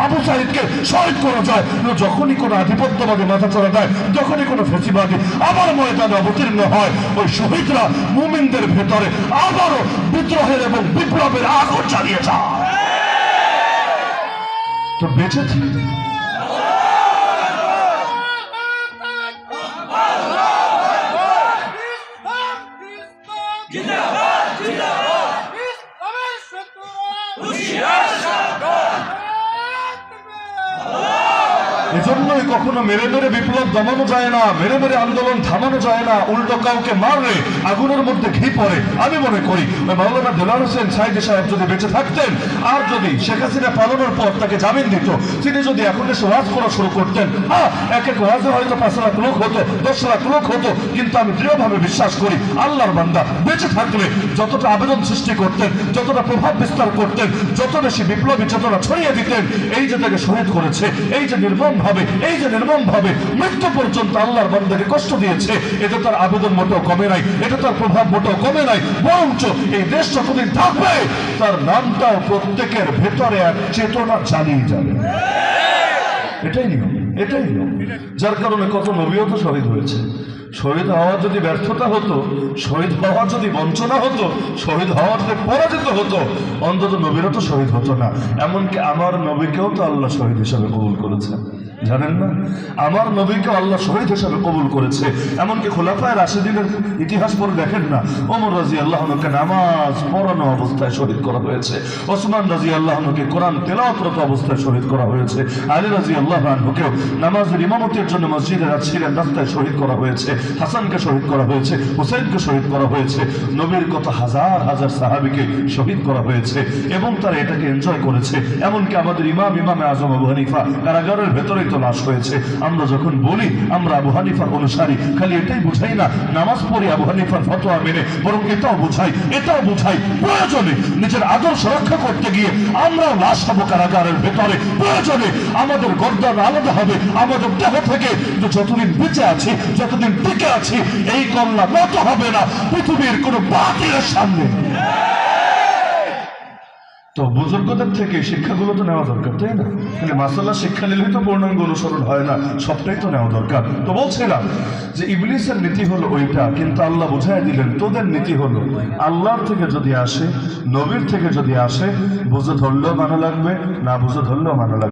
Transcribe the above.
আবু সাঈদকে শহীদ করা যায়, যখনই কোনো আধিপত্যবাদী মাথা চড়া দেয়, যখনই কোনো ফেসিবাদী আমার ময়দানে অবতীর্ণ হয়, ওই শহীদরা মুমিনদের ভেতরে আবারও বিদ্রোহের এবং বিপ্লবের আগুন জ্বালিয়ে যায়। তো বেঁচেছি এজন্যই কখনো মেরে মেরে বিপ্লব দমানো যায় না, মেরে মেরে আন্দোলন থামানো যায় না। উল্টো কাউকে মারলে আগুনের মধ্যে ঘি পড়ে। আমি মনে করি মাওলানা দেলোয়ার হোসেন সাঈদী সাহেব যদি বেঁচে থাকতেন, আর যদি শেখ হাসিনা পালানোর পর তাকে জামিন দিত, তিনি যদি এখন এসে ওয়াজ করা শুরু করতেন, এক এক ওয়াজে হয়তো 5 লাখ লোক হতো, 10 লাখ লোক হতো, কিন্তু আমি দৃঢ়ভাবে বিশ্বাস করি আল্লাহর বান্দা বেঁচে থাকলে যতটা আবেদন সৃষ্টি করতেন, যতটা প্রভাব বিস্তার করতেন, যত বেশি বিপ্লবী চেতনা ছড়িয়ে দিতেন, এই যে তাকে শহীদ করেছে, এই যে নির্মমভাবে মৃত্যু পর্যন্ত আল্লাহর বান্দাকে কষ্ট দিয়েছে, এটা তার আবেদন মোটেও কমে নাই, এটা তার প্রভাব মোটেও কমে নাই, বরঞ্চ এই দেশ যতদিন থাকবে তার নামটাও প্রত্যেকের ভেতরে এক চেতনা চালিয়ে যাবে। এটাই নিয়ম। যার কারণে কত নবীও তো শহীদ হয়েছে। শহীদ হওয়া যদি ব্যর্থতা হতো, শহীদ হওয়া যদি বঞ্চনা হতো, শহীদ হওয়া যদি পরাজিত হতো, অন্তত নবীরা তো শহীদ হতো না। এমনকি আমার নবীকেও তো আল্লাহ শহীদ হিসাবে কবুল করেছে, জানেন না? আমার নবীকে আল্লাহ শহীদ হিসাবে কবুল করেছে। এমনকি খোলাফায়ে রাশিদিনের ইতিহাস পড়ে দেখেন না, ওমর রাদিয়াল্লাহু আনহুকে নামাজ পড়ানো অবস্থায় শহীদ করা হয়েছে, ওসমান রাদিয়াল্লাহু আনহুকে কোরআন তেলাওয়াতরত অবস্থায় শহীদ করা হয়েছে, আলী রাদিয়াল্লাহু আনহুকেও নামাজের ইমামতির জন্য মসজিদে যাচ্ছিলেন রাস্তায় শহীদ করা হয়েছে, হাসানকে শহীদ করা হয়েছে, হুসাইনকে শহীদ করা হয়েছে, নবীর কত হাজার হাজার সাহাবীকে শহীদ করা হয়েছে, এবং তারা এটাকে এনজয় করেছে। এমনকি আমাদের ইমামে আজম আবু হানিফা কারাগারের ভেতরেই তো লাশ হয়েছে। আমরা যখন বলি আমরা আবু হানিফার অনুসারী, খালি এটাই বুঝাই না নামাজ পড়ি আবু হানিফার ফতোয়া মেনে, বরং এটাও বুঝাই প্রয়োজনে নিজের আদর্শ রক্ষা করতে গিয়ে আমরাও লাশ হবো কারাগারের ভেতরে, প্রয়োজনে আমাদের গর্দান আলাদা হবে আমাদের দেহ থেকে। যতদিন বেঁচে আছি, যতদিন টিকে আছি, এই কল্লা নত হবে না পৃথিবীর কোনো বাতিলের সামনে। তো বুজুর্গদের থেকে শিক্ষাগুলো তো নেওয়া দরকার, তাই না? মানে মাসাল্লাহ শিক্ষা নিলেই তো পূর্ণাঙ্গ অনুসরণ হয় না, সবটাই তো নেওয়া দরকার। তো বলছিলাম যে ইবলিসের নীতি হলো ওইটা, কিন্তু আল্লাহ বুঝাই দিলেন তোদের নীতি হলো আল্লাহর থেকে যদি আসে, নবীর থেকে যদি আসে, বুঝে ধরলেও মানা লাগবে, না বুঝে ধরলেও মানা লাগবে।